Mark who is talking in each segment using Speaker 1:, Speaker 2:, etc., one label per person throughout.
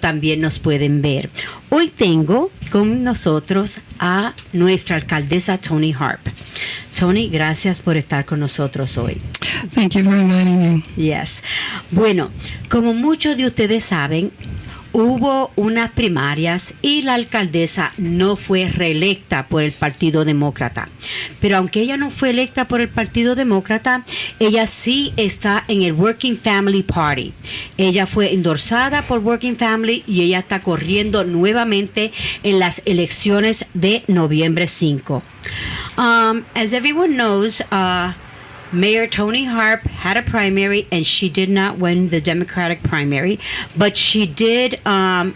Speaker 1: también nos pueden ver. Hoy tengo con nosotros a nuestra alcaldesa Toni Harp. Toni, gracias por estar con nosotros hoy.
Speaker 2: Thank you for inviting me.
Speaker 1: Yes. Bueno, como muchos de ustedes saben, hubo unas primarias y la alcaldesa no fue reelecta por el Partido Demócrata. Pero aunque ella no fue electa por el Partido Demócrata, ella sí está en el Working Family Party. Ella fue endorsada por Working Family y ella está corriendo nuevamente en las elecciones de noviembre 5. As everyone knows, Mayor Toni Harp had a primary and she did not win the Democratic primary, but she did,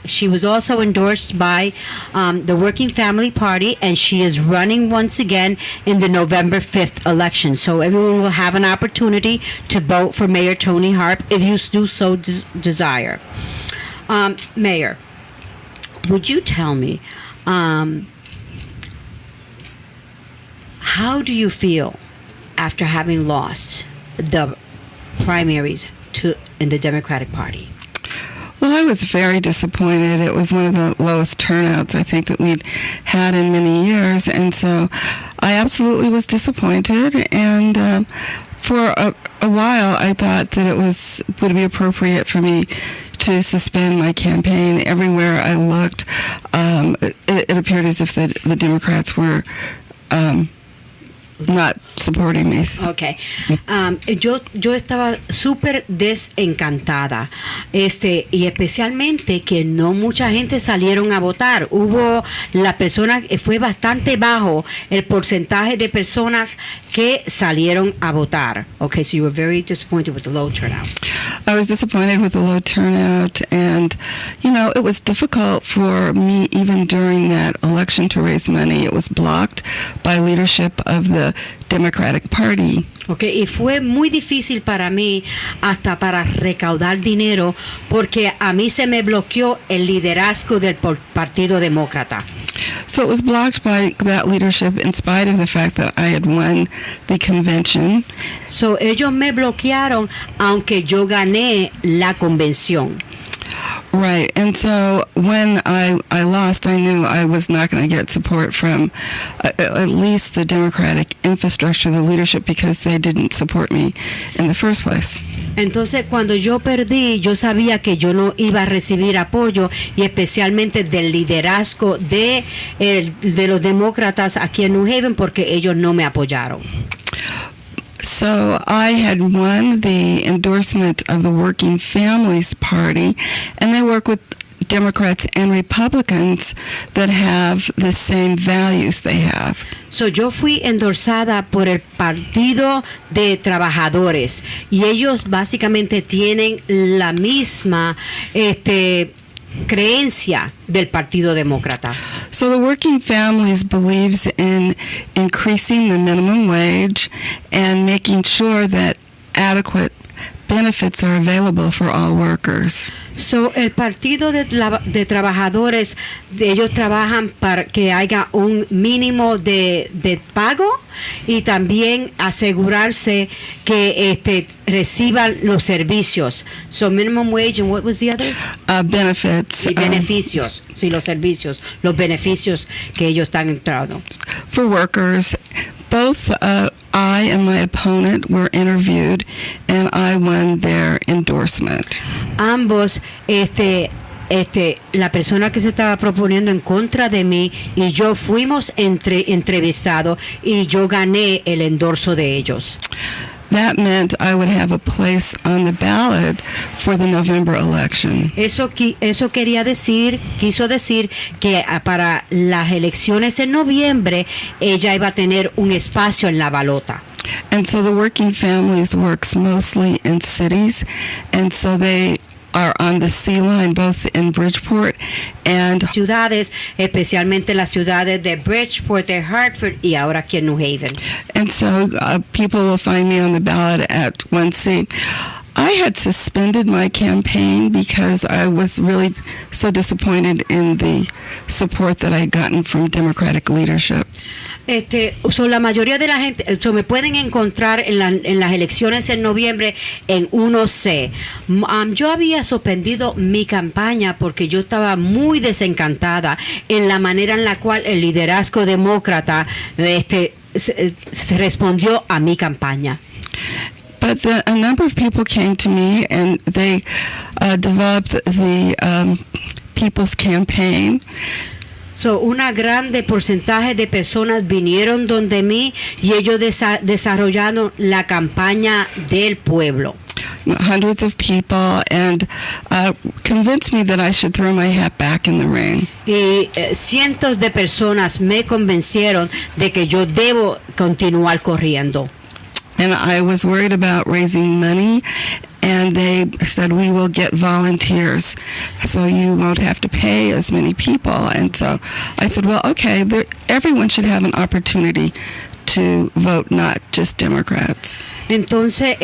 Speaker 1: she was also endorsed by the Working Family Party, and she is running once again in the November 5th election. So everyone will have an opportunity to vote for Mayor Toni Harp if you do so desire. Mayor, would you tell me, how do you feel after having lost the primaries in the Democratic Party?
Speaker 2: Well, I was very disappointed. It was one of the lowest turnouts I think that we'd had in many years, and so I absolutely was disappointed. And for a while, I thought that would be appropriate for me to suspend my campaign. Everywhere I looked, it appeared as if the Democrats were not supporting me.
Speaker 1: Okay. Yo estaba súper desencantada, y especialmente que no mucha gente salieron a votar. Fue bastante bajo el porcentaje de personas que salieron a votar. Okay, so you were very disappointed with the low turnout.
Speaker 2: I was disappointed with the low turnout, and it was difficult for me even during that election to raise money. It was blocked by leadership of the Democratic Party.
Speaker 1: Okay, y fue muy difícil para mí hasta para recaudar dinero porque a mí se me bloqueó el liderazgo del Partido Demócrata.
Speaker 2: So it was blocked by that leadership in spite of the fact that I had won the convention.
Speaker 1: So ellos me bloquearon aunque yo gané la convención.
Speaker 2: Right, and so when I lost, I knew I was not going to get support from at least the Democratic infrastructure, the leadership, because they didn't support me in the first place.
Speaker 1: Entonces, cuando yo perdí, yo sabía que yo no iba a recibir apoyo, y especialmente del liderazgo de los demócratas aquí en New Haven, porque ellos no me apoyaron.
Speaker 2: So I had won the endorsement of the Working Families Party, and they work with Democrats and Republicans that have the same values they have.
Speaker 1: So yo fui endorsada por el Partido de Trabajadores, y ellos básicamente tienen la misma creencia del Partido Demócrata.
Speaker 2: So the Working Families believes in increasing the minimum wage and making sure that adequate benefits are available for all workers.
Speaker 1: So el Partido de Trabajadores, ellos trabajan para que haya un mínimo de pago y también asegurarse que reciban los servicios. So minimum wage, and what was the other?
Speaker 2: Benefits.
Speaker 1: Y beneficios. Sí, los servicios, los beneficios que ellos están entrando.
Speaker 2: For workers, both I and my opponent were interviewed, and I won their endorsement.
Speaker 1: Ambos, la persona que se estaba proponiendo en contra de mí y yo fuimos entrevistados, y yo gané el endorso de ellos.
Speaker 2: That meant I would have a place on the ballot for the November election.
Speaker 1: Eso quiso decir que para las elecciones en noviembre ella iba a tener un espacio en la balota.
Speaker 2: And so the Working Families works mostly in cities, and so they are on the sea line both in Bridgeport and
Speaker 1: ciudades, especialmente las ciudades de Bridgeport, de Hartford, y ahora aquí en New Haven.
Speaker 2: And so people will find me on the ballot at 1C. I had suspended my campaign because I was really so disappointed in the support that I had gotten from Democratic leadership.
Speaker 1: La mayoría de la gente, me pueden encontrar en las elecciones en noviembre en 1C. Yo había suspendido mi campaña porque yo estaba muy desencantada en la manera en la cual el liderazgo demócrata se respondió a mi campaña.
Speaker 2: But a number of people came to me and they developed the People's Campaign.
Speaker 1: Una grande porcentaje de personas vinieron donde mí y ellos desarrollaron la campaña del pueblo.
Speaker 2: Hundreds of people and convinced me that I should throw my hat back in the ring.
Speaker 1: Y cientos de personas me convencieron de que yo debo continuar corriendo.
Speaker 2: And I was worried about raising money, and they said, we will get volunteers, so you won't have to pay as many people. And so I said, well, okay, everyone should have an opportunity to vote, not just Democrats.
Speaker 1: Entonces,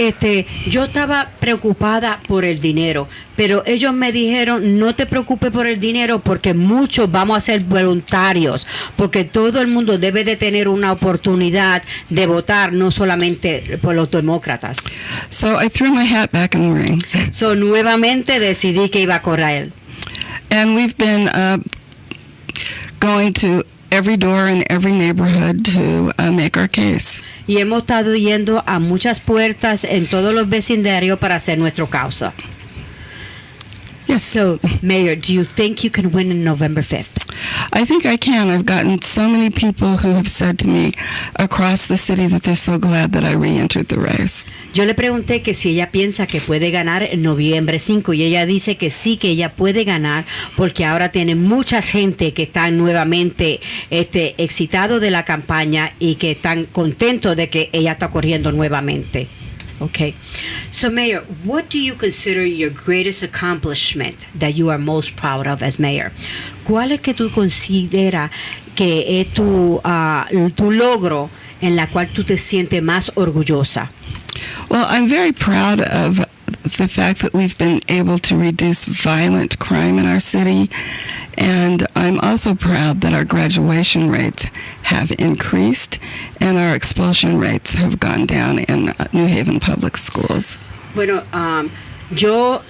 Speaker 1: yo estaba preocupada por el dinero, pero ellos me dijeron, no te preocupes por el dinero porque muchos vamos a ser voluntarios, porque todo el mundo debe de tener una oportunidad de votar, no solamente por los demócratas.
Speaker 2: So I threw my hat back in the ring.
Speaker 1: Nuevamente decidí que iba a correr.
Speaker 2: And we've been going to every door in every neighborhood to make our case.
Speaker 1: Y hemos estado yendo a muchas puertas en todos los vecindarios para hacer nuestra causa.
Speaker 2: Yes.
Speaker 1: So, Mayor, do you think you can win on November 5th?
Speaker 2: I think I can. I've gotten so many people who have said to me across the city that they're so glad that I re-entered the race.
Speaker 1: Yo le pregunté que si ella piensa que puede ganar en noviembre 5 y ella dice que sí, que ella puede ganar porque ahora tiene mucha gente que están nuevamente excitado de la campaña y que están contentos de que ella está corriendo nuevamente. Okay. So, Mayor, what do you consider your greatest accomplishment that you are most proud of as mayor? ¿Cuál es que tú consideras que es tu logro en la cual tú te sientes más orgullosa?
Speaker 2: Well, I'm very proud of the fact that we've been able to reduce violent crime in our city, and I'm also proud that our graduation rates have increased and our expulsion rates have gone down in New Haven public schools.
Speaker 1: Bueno, yo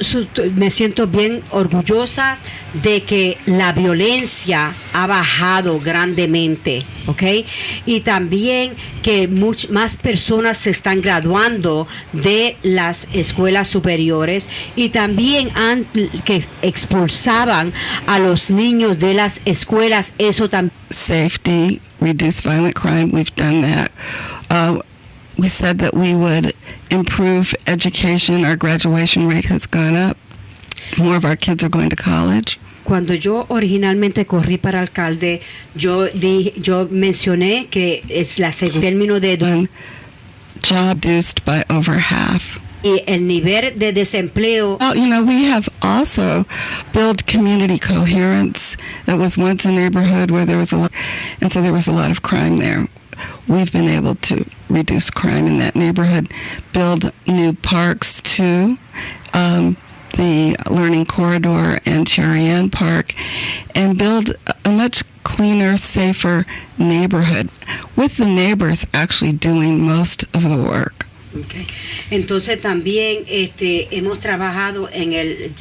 Speaker 1: me siento bien orgullosa de que la violencia ha bajado grandemente, ¿ok? Y también que más personas se están graduando de las escuelas superiores y también que expulsaban a los niños de las escuelas, eso también.
Speaker 2: Safety, reduce violent crime, we've done that. We said that we would improve education. Our graduation rate has gone up. More of our kids are going to college.
Speaker 1: Cuando yo originalmente corrí para alcalde, yo mencioné que es la segunda término de
Speaker 2: job reduced by over half.
Speaker 1: Y el nivel de desempleo.
Speaker 2: Well, we have also built community coherence. That was once a neighborhood where there was a lot of crime there. We've been able to reduce crime in that neighborhood, build new parks too, the Learning Corridor and Cherry Ann Park, and build a much cleaner, safer neighborhood with the neighbors actually doing most of the work.
Speaker 1: Okay. Entonces también hemos trabajado en el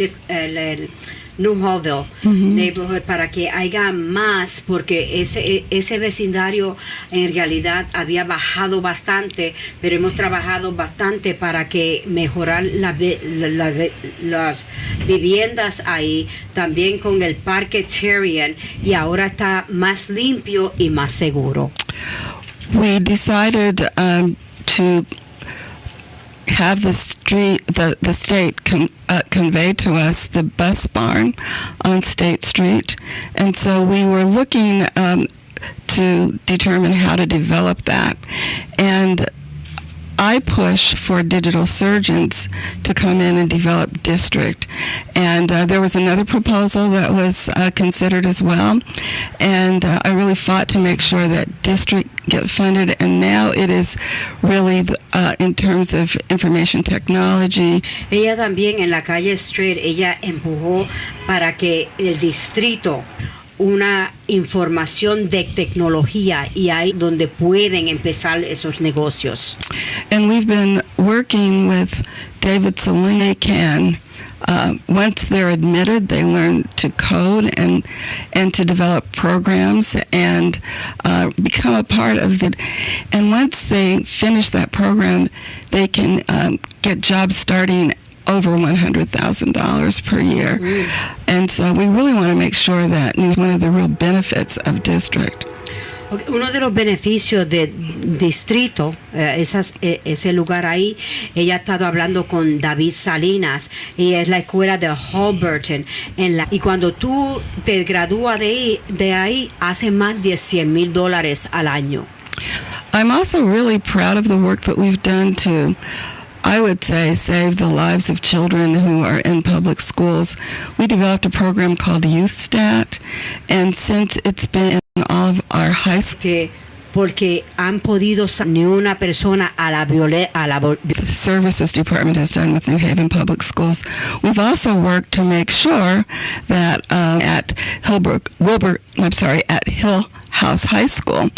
Speaker 1: New Hallville neighborhood para que haya más, porque ese vecindario en realidad había bajado bastante, pero hemos trabajado bastante para que mejorar las viviendas ahí, también con el parque Terrian, y ahora está más limpio y más seguro.
Speaker 2: We decided to have the state convey to us the bus barn on State Street, and so we were looking to determine how to develop that, and I push for digital surgeons to come in and develop district, and there was another proposal that was considered as well, and I really fought to make sure that district get funded, and now it is really in terms of information technology.
Speaker 1: Ella también en la calle Street, ella empujó para que el distrito una información de tecnología y ahí donde pueden empezar esos negocios.
Speaker 2: And we've been working with David Selene can. Once they're admitted, they learn to code and to develop programs and become a part of it. And once they finish that program, they can get jobs starting over $100,000 per year. And so we really want to make sure that one of the real benefits of district.
Speaker 1: Uno de los beneficios de distrito, ese lugar ahí, ella ha estado hablando con David Salinas y es la escuela de Holberton. Y cuando tú te gradúas de ahí, hace más de $100,000 al año.
Speaker 2: I'm also really proud of the work that we've done to, I would say, save the lives of children who are in public schools. We developed a program called Youth Stat, and since it's been in all of our high schools,
Speaker 1: porque han podido ni una persona a la
Speaker 2: the Services Department has done with New Haven Public Schools. We've also worked to make sure that at Hill House High School,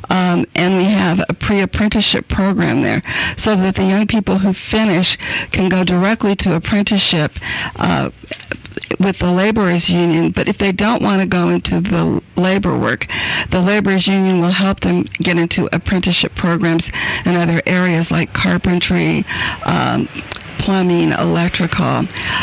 Speaker 2: and we have a pre-apprenticeship program there so that the young people who finish can go directly to apprenticeship with the laborers union. But if they don't want to go into the labor work, the laborers union will help them get into apprenticeship programs in other areas like carpentry, plumbing, electrical.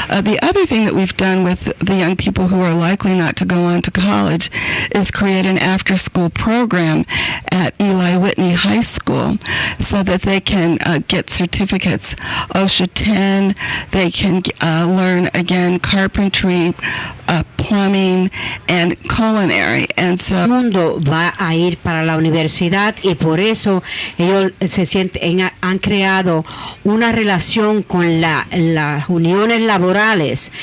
Speaker 2: The other thing that we've done with the young people who are likely not to go on to college is create an after-school program at Eli Whitney High School so that they can get certificates. OSHA 10, they can learn, again, carpentry, plumbing, and culinary. And so
Speaker 1: el mundo va a ir para la universidad y por eso ellos han creado una relación con las uniones laborales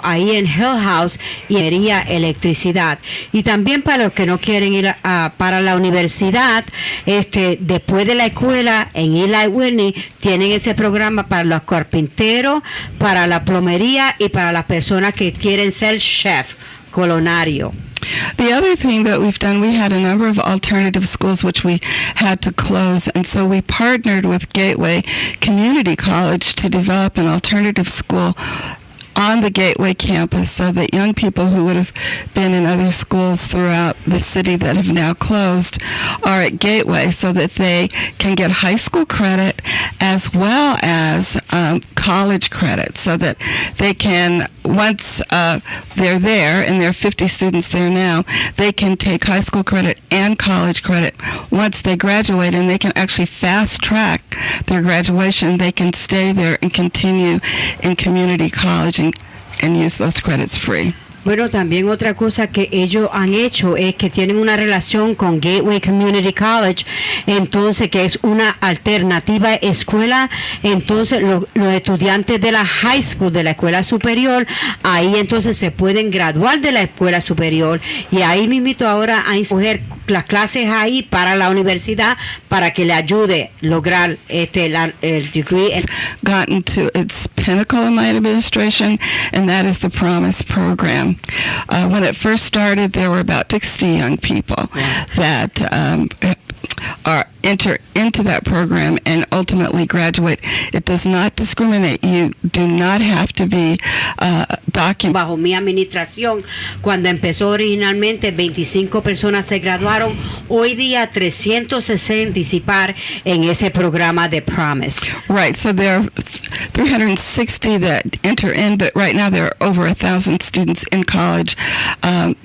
Speaker 1: ahí en Hill House y electricidad. Y también para los que no quieren ir para la universidad, después de la escuela en Eli Whitney tienen ese programa para los carpinteros, para la plomería y para las personas que quieren ser chef, colonario.
Speaker 2: The other thing that we've done, we had a number of alternative schools which we had to close, and so we partnered with Gateway Community College to develop an alternative school on the Gateway campus so that young people who would have been in other schools throughout the city that have now closed are at Gateway so that they can get high school credit as well as college credit so that they can, once they're there, and there are 50 students there now, they can take high school credit and college credit once they graduate, and they can actually fast track their graduation. They can stay there and continue in community college and use those credits free.
Speaker 1: Bueno, también otra cosa que ellos han hecho es que tienen una relación con Gateway Community College, entonces que es una alternativa escuela, entonces los estudiantes de la high school, de la escuela superior, ahí entonces se pueden graduar de la escuela superior y ahí mismito ahora a escoger las clases ahí para la universidad para que le ayude a lograr el degree.
Speaker 2: Gotten to its pinnacle in my administration, and that is the Promise program. When it first started, there were about 60 young people that enter into that program and ultimately graduate. It does not discriminate. You do not have to be documented.
Speaker 1: Bajo mi administración, cuando empezó originalmente, 25 personas se graduaron. Hoy día 360 participar en ese programa de Promise.
Speaker 2: Right, so there are 360 that enter in, but right now there are over 1,000 students in college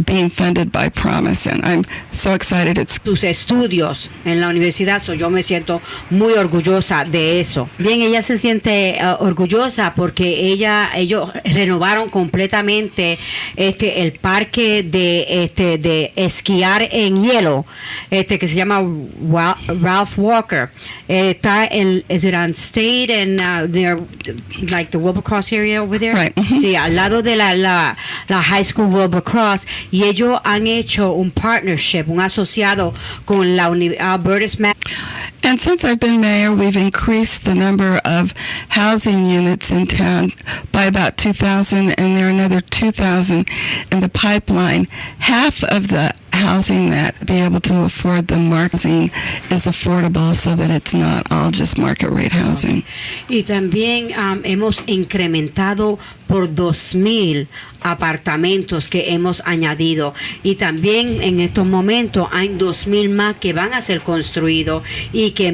Speaker 2: being funded by Promise, and I'm so excited.
Speaker 1: Sus estudios en la universidad, yo me siento muy orgullosa de eso. Bien, ella se siente orgullosa porque ellos renovaron completamente el parque de esquiar en hielo, que se llama Ralph Walker. Está is it on State and near like the Wilbercross area over there?
Speaker 2: Right.
Speaker 1: Sí, al lado de la High School Wilbercross, y ellos han hecho un partnership, un asociado con la Alberta's
Speaker 2: And since I've been mayor, we've increased the number of housing units in town by about 2,000, and there are another 2,000 in the pipeline. Half of the housing that be able to afford the marketing is affordable, so that it's not all just market rate housing.
Speaker 1: Y también hemos incrementado por 2,000 apartamentos que hemos añadido, y también en estos momentos hay 2,000 más que van a ser construidos y que